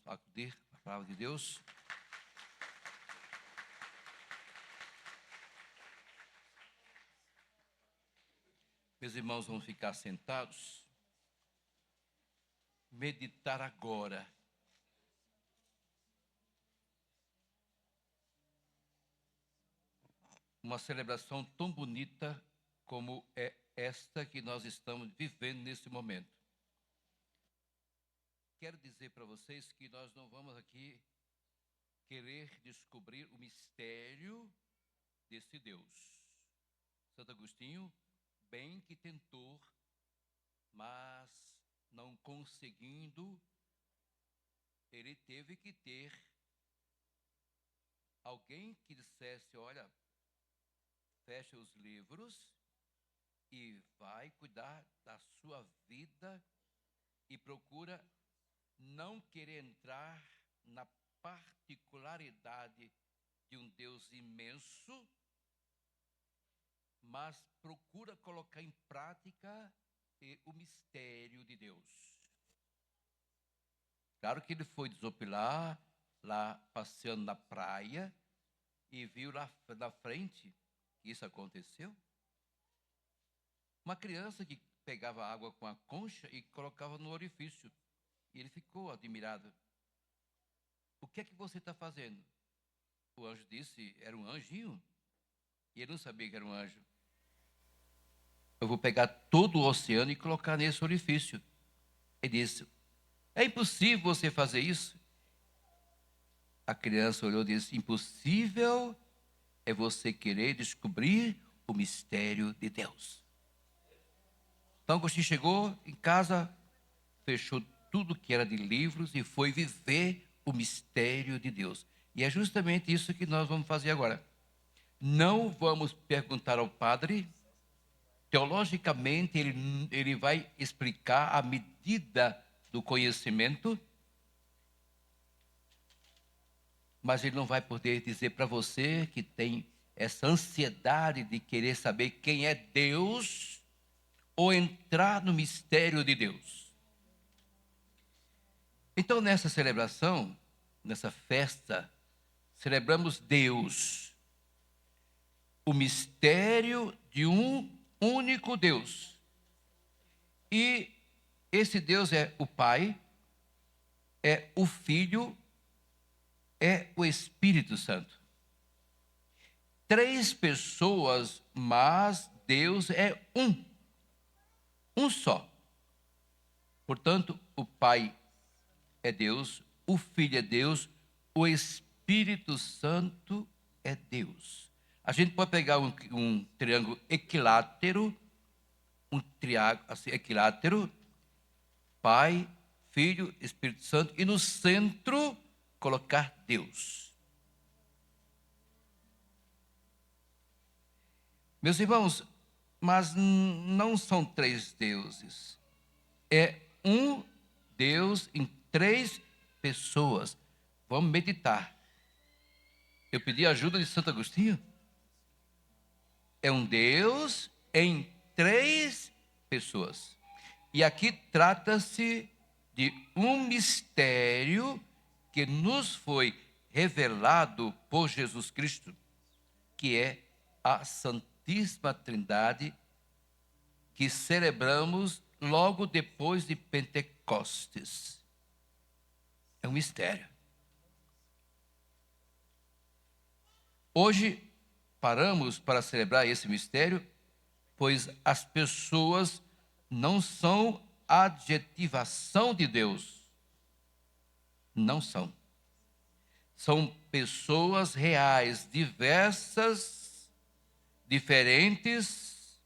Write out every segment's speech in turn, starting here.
Vamos acudir à palavra de Deus. Meus irmãos, vamos ficar sentados. Meditar agora. Uma celebração tão bonita como é esta que nós estamos vivendo nesse momento. Quero dizer para vocês que nós não vamos aqui querer descobrir o mistério desse Deus. Santo Agostinho bem que tentou, mas não conseguindo, ele teve que ter alguém que dissesse: olha, fecha os livros e vai cuidar da sua vida e procura não querer entrar na particularidade de um Deus imenso, mas procura colocar em prática o mistério de Deus. Claro que ele foi desopilar, lá passeando na praia, e viu lá na frente que isso aconteceu. Uma criança que pegava água com a concha e colocava no orifício. E ele ficou admirado. O que é que você está fazendo? O anjo disse, era um anjinho. E ele não sabia que era um anjo. Eu vou pegar todo o oceano e colocar nesse orifício. Ele disse, é impossível você fazer isso. A criança olhou e disse, impossível é você querer descobrir o mistério de Deus. Então Agostinho chegou em casa, fechou tudo que era de livros e foi viver o mistério de Deus. E é justamente isso que nós vamos fazer agora. Não vamos perguntar ao padre. Teologicamente, ele vai explicar a medida do conhecimento, mas ele não vai poder dizer para você que tem essa ansiedade de querer saber quem é Deus ou entrar no mistério de Deus. Então, nessa celebração, nessa festa, celebramos Deus, o mistério de um único Deus. E esse Deus é o Pai, é o Filho, é o Espírito Santo. 3 pessoas, mas Deus é um só. Portanto, o Pai é Deus, o Filho é Deus, o Espírito Santo é Deus. A gente pode pegar um triângulo equilátero, um triângulo assim, equilátero, Pai, Filho, Espírito Santo, e no centro colocar Deus. Meus irmãos, mas não são 3 deuses. É um Deus em 3 pessoas. Vamos meditar. Eu pedi a ajuda de Santo Agostinho. É um Deus em 3 pessoas. E aqui trata-se de um mistério que nos foi revelado por Jesus Cristo, que é a Santíssima Trindade, que celebramos logo depois de Pentecostes. É um mistério. Hoje paramos para celebrar esse mistério, pois as pessoas não são adjetivação de Deus. Não são. São pessoas reais, diversas, diferentes.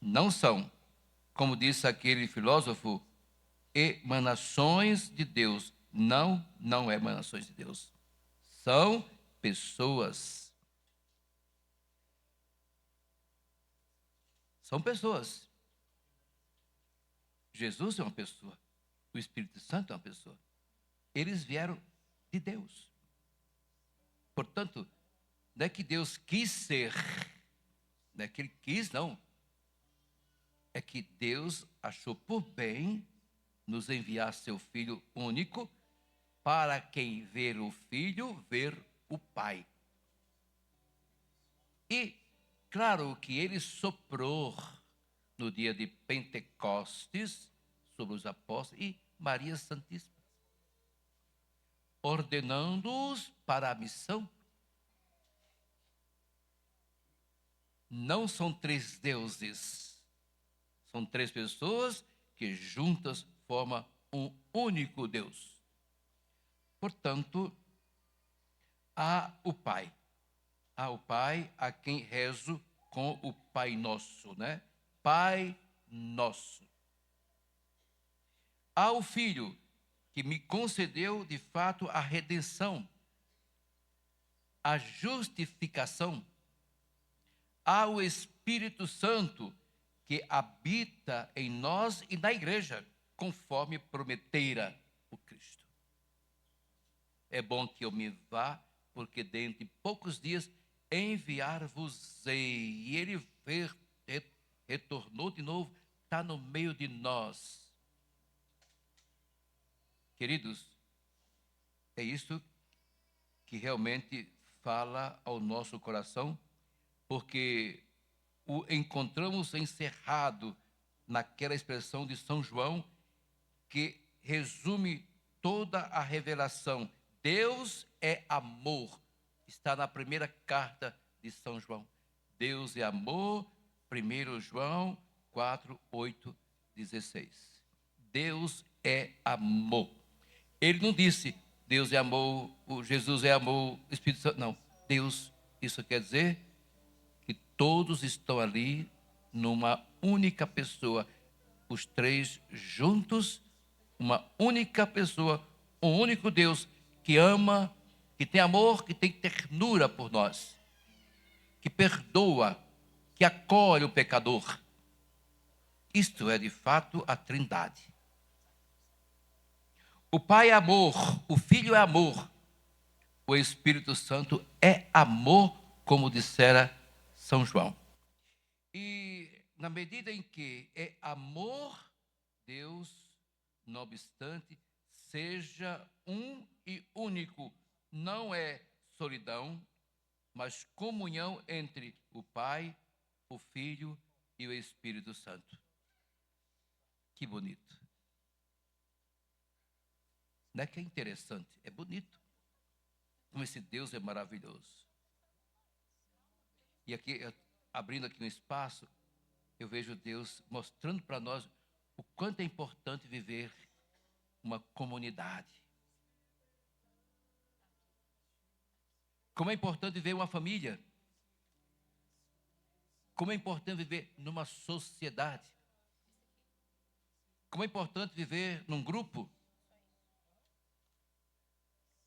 Não são, como disse aquele filósofo, emanações de Deus. Não é emanações de Deus. São pessoas. São pessoas. Jesus é uma pessoa. O Espírito Santo é uma pessoa. Eles vieram de Deus. Portanto, não é que Deus quis ser. Não é que Ele quis, não. É que Deus achou por bem nos enviar seu Filho único para quem ver o Filho, ver o Pai. E, claro que ele soprou no dia de Pentecostes sobre os apóstolos e Maria Santíssima, ordenando-os para a missão. Não são três deuses, são três pessoas que juntas formam um único Deus. Portanto, há o Pai a quem rezo com o Pai Nosso, né? Pai Nosso. Há o Filho, que me concedeu de fato a redenção, a justificação. Há o Espírito Santo, que habita em nós e na igreja, conforme prometera o Cristo. É bom que eu me vá, porque dentro de poucos dias enviar-vos-ei. E ele retornou de novo, está no meio de nós. Queridos, é isso que realmente fala ao nosso coração, porque o encontramos encerrado naquela expressão de São João, que resume toda a revelação. Deus é amor. Está na primeira carta de São João. Deus é amor, 1 João 4, 8, 16. Deus é amor. Ele não disse, Deus é amor, o Jesus é amor, o Espírito Santo. Não, Deus, isso quer dizer que todos estão ali numa única pessoa. Os três juntos, uma única pessoa, um único Deus que ama, que tem amor, que tem ternura por nós, que perdoa, que acolhe o pecador. Isto é de fato a Trindade. O Pai é amor, o Filho é amor, o Espírito Santo é amor, como dissera São João. E na medida em que é amor, Deus, não obstante, seja um e único. Não é solidão, mas comunhão entre o Pai, o Filho e o Espírito Santo. Que bonito. Não é que é interessante, é bonito. Como esse Deus é maravilhoso. E aqui, abrindo aqui um espaço, eu vejo Deus mostrando para nós o quanto é importante viver uma comunidade. Como é importante viver uma família. Como é importante viver numa sociedade. Como é importante viver num grupo.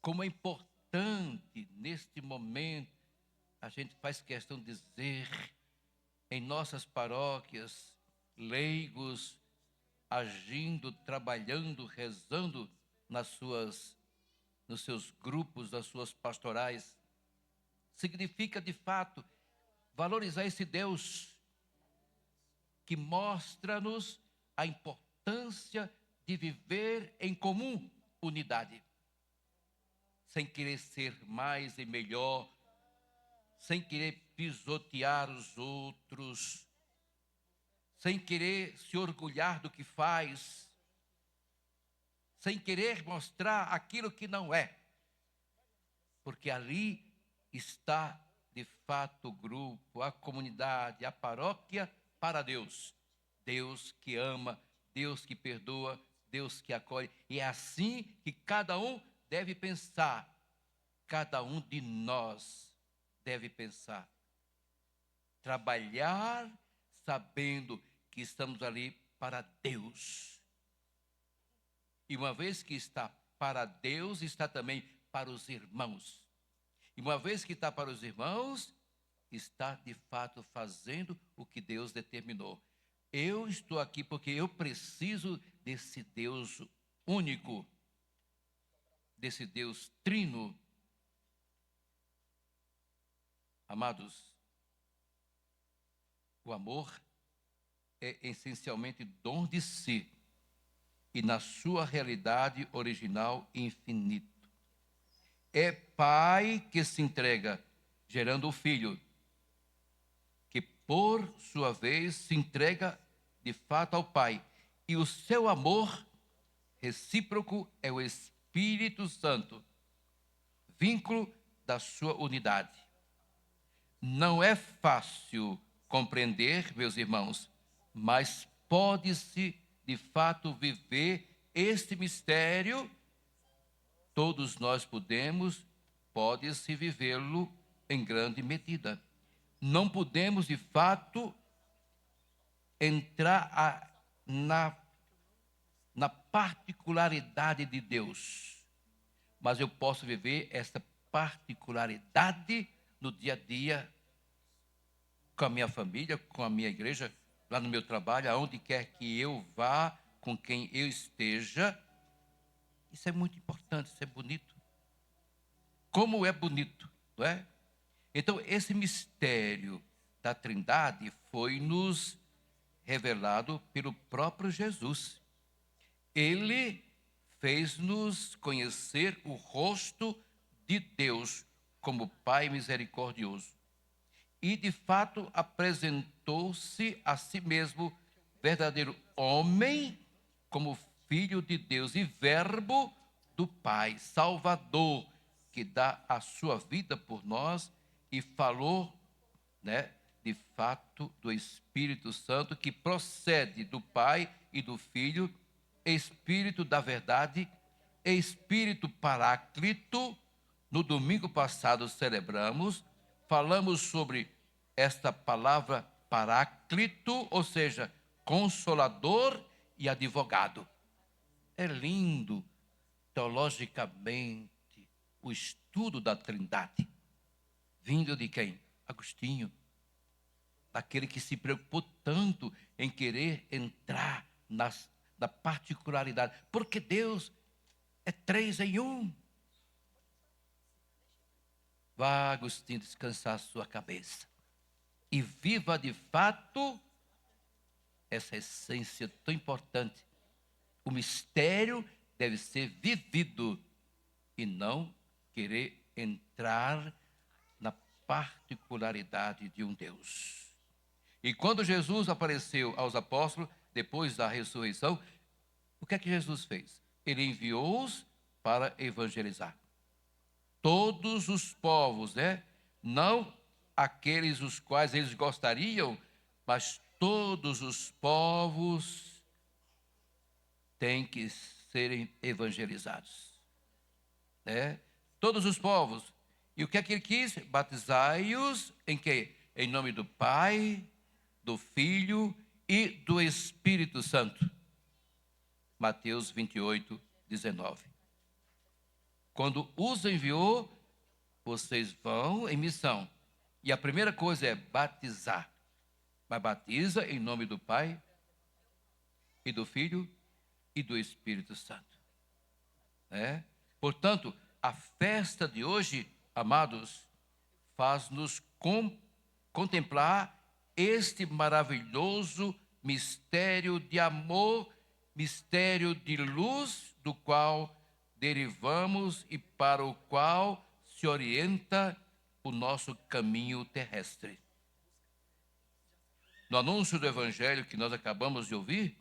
Como é importante neste momento, a gente faz questão de dizer, em nossas paróquias, leigos, agindo, trabalhando, rezando nos seus grupos, nas suas pastorais, significa de fato valorizar esse Deus que mostra-nos a importância de viver em comum unidade, sem querer ser mais e melhor, sem querer pisotear os outros, sem querer se orgulhar do que faz, sem querer mostrar aquilo que não é, porque ali está de fato o grupo, a comunidade, a paróquia para Deus. Deus que ama, Deus que perdoa, Deus que acolhe. E é assim que cada um deve pensar, cada um de nós deve pensar. Trabalhar sabendo que estamos ali para Deus. E uma vez que está para Deus, está também para os irmãos. E uma vez que está para os irmãos, está de fato fazendo o que Deus determinou. Eu estou aqui porque eu preciso desse Deus único, desse Deus trino. Amados, o amor é essencialmente dom de si e na sua realidade original e infinita. é pai que se entrega, gerando o filho, que por sua vez se entrega de fato ao pai. E o seu amor recíproco é o Espírito Santo, vínculo da sua unidade. Não é fácil compreender, meus irmãos, mas pode-se de fato viver este mistério. Todos nós pode-se vivê-lo em grande medida. Não podemos de fato entrar na particularidade de Deus, mas eu posso viver essa particularidade no dia a dia, com a minha família, com a minha igreja, lá no meu trabalho, aonde quer que eu vá, com quem eu esteja. Isso é muito importante, isso é bonito. Como é bonito, não é? Então, esse mistério da Trindade foi nos revelado pelo próprio Jesus. Ele fez-nos conhecer o rosto de Deus como Pai misericordioso. E, de fato, apresentou-se a si mesmo verdadeiro homem, como Filho de Deus e Verbo do Pai, Salvador, que dá a sua vida por nós, e falou, de fato, do Espírito Santo, que procede do Pai e do Filho, Espírito da verdade, Espírito Paráclito. No domingo passado celebramos, falamos sobre esta palavra Paráclito, ou seja, Consolador e Advogado. É lindo, teologicamente, o estudo da Trindade. Vindo de quem? Agostinho. Daquele que se preocupou tanto em querer entrar na particularidade. Porque Deus é 3 em 1. Vá, Agostinho, descansar a sua cabeça. E viva de fato essa essência tão importante. O mistério deve ser vivido e não querer entrar na particularidade de um Deus. E quando Jesus apareceu aos apóstolos, depois da ressurreição, o que é que Jesus fez? Ele enviou-os para evangelizar. Todos os povos, não aqueles os quais eles gostariam, mas todos os povos têm que serem evangelizados. Todos os povos. E o que é que ele quis? Batizai-os em quê? Em nome do Pai, do Filho e do Espírito Santo. Mateus 28, 19. Quando os enviou, vocês vão em missão. E a primeira coisa é batizar. Mas batiza em nome do Pai e do Filho e do Espírito Santo. Portanto, a festa de hoje, amados, faz-nos contemplar este maravilhoso mistério de amor, mistério de luz, do qual derivamos e para o qual se orienta o nosso caminho terrestre. No anúncio do Evangelho que nós acabamos de ouvir,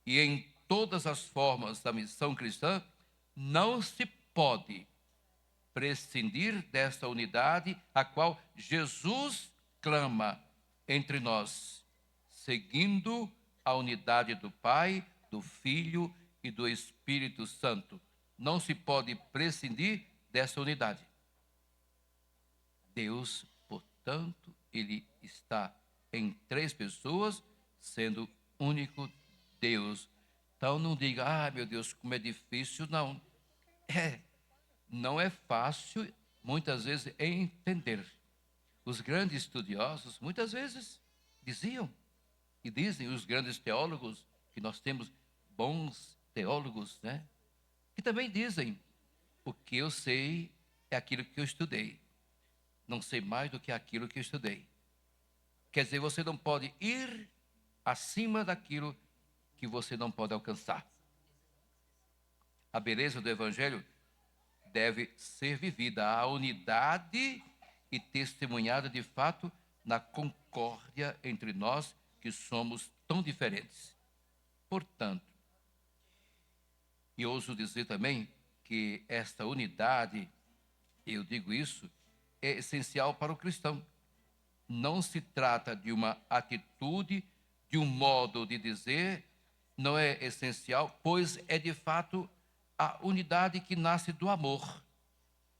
e em todas as formas da missão cristã, não se pode prescindir desta unidade a qual Jesus clama entre nós, seguindo a unidade do Pai, do Filho e do Espírito Santo. Não se pode prescindir dessa unidade. Deus, portanto, ele está em 3 pessoas, sendo único Deus. Então não diga, meu Deus, como é difícil. Não. Não é fácil, muitas vezes, entender. Os grandes estudiosos, muitas vezes, diziam, e dizem os grandes teólogos, que nós temos bons teólogos, que também dizem, o que eu sei é aquilo que eu estudei. Não sei mais do que aquilo que eu estudei. Quer dizer, você não pode ir acima daquilo que você não pode alcançar. A beleza do Evangelho deve ser vivida a unidade e testemunhada de fato na concórdia entre nós que somos tão diferentes. Portanto, e ouso dizer também que esta unidade, eu digo isso, é essencial para o cristão. Não se trata de uma atitude, de um modo de dizer, não é essencial, pois é de fato a unidade que nasce do amor,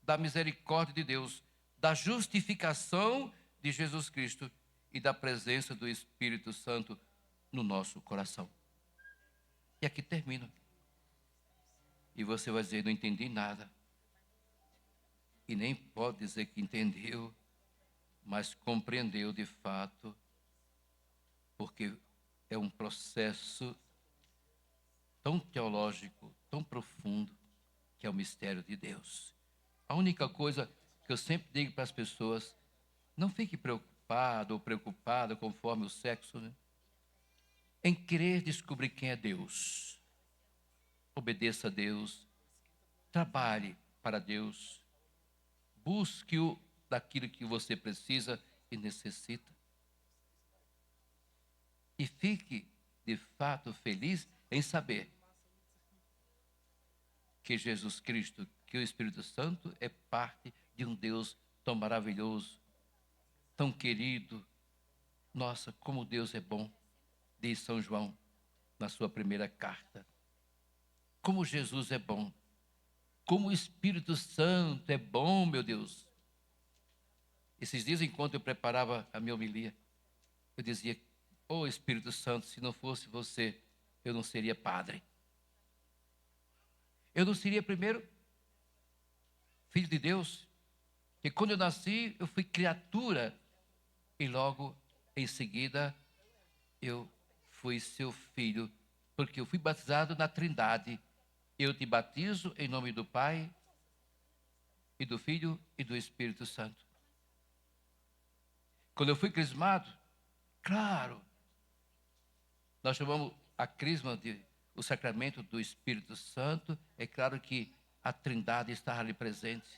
da misericórdia de Deus, da justificação de Jesus Cristo e da presença do Espírito Santo no nosso coração. E aqui termina. E você vai dizer, não entendi nada. E nem pode dizer que entendeu, mas compreendeu de fato, porque é um processo tão teológico, tão profundo, que é o mistério de Deus. A única coisa que eu sempre digo para as pessoas, não fique preocupado ou preocupada conforme o sexo, né? Em querer descobrir quem é Deus. Obedeça a Deus, trabalhe para Deus, busque-o daquilo que você precisa e necessita. E fique, de fato, feliz em saber que Jesus Cristo, que o Espírito Santo é parte de um Deus tão maravilhoso, tão querido. Nossa, como Deus é bom, diz São João na sua primeira carta. Como Jesus é bom, como o Espírito Santo é bom, meu Deus. Esses dias, enquanto eu preparava a minha homilia, eu dizia, ô Espírito Santo, se não fosse você, eu não seria padre. Eu não seria, primeiro, filho de Deus, porque quando eu nasci, eu fui criatura, e logo, em seguida, eu fui seu filho, porque eu fui batizado na Trindade. Eu te batizo em nome do Pai, e do Filho, e do Espírito Santo. Quando eu fui crismado, claro, nós chamamos a crisma de o sacramento do Espírito Santo. É claro que a Trindade estava ali presente.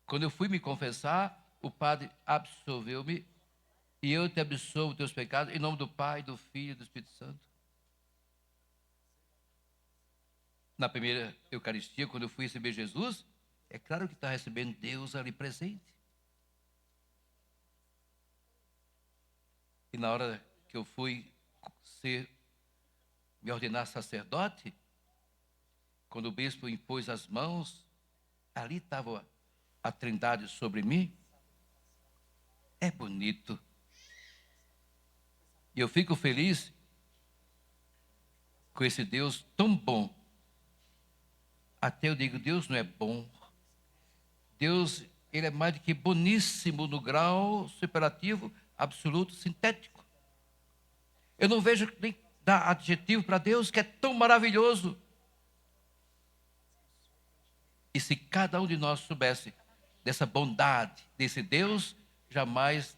Quando eu fui me confessar, o padre absolveu-me, e eu te absolvo os teus pecados, em nome do Pai, do Filho e do Espírito Santo. Na primeira Eucaristia, quando eu fui receber Jesus, é claro que está recebendo Deus ali presente. E na hora que eu fui me ordenar sacerdote, quando o bispo impôs as mãos, ali estava a Trindade sobre mim. É bonito. E eu fico feliz com esse Deus tão bom. Até eu digo, Deus não é bom. Deus, ele é mais do que boníssimo no grau superlativo, absoluto, sintético. Eu não vejo nem dar adjetivo para Deus, que é tão maravilhoso. E se cada um de nós soubesse dessa bondade, desse Deus, jamais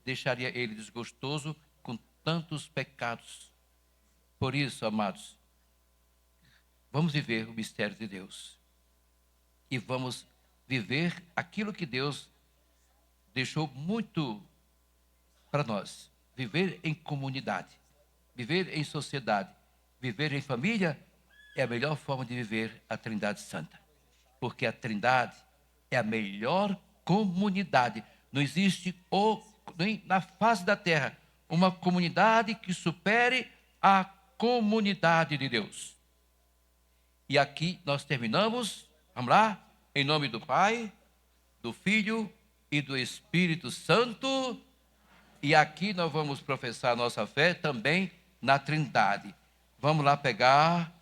deixaria ele desgostoso com tantos pecados. Por isso, amados, vamos viver o mistério de Deus. E vamos viver aquilo que Deus deixou muito para nós. Viver em comunidade, viver em sociedade, viver em família é a melhor forma de viver a Trindade Santa. Porque a Trindade é a melhor comunidade. Não existe nem na face da terra uma comunidade que supere a comunidade de Deus. E aqui nós terminamos, vamos lá, em nome do Pai, do Filho e do Espírito Santo. E aqui nós vamos professar nossa fé também na Trindade. Vamos lá pegar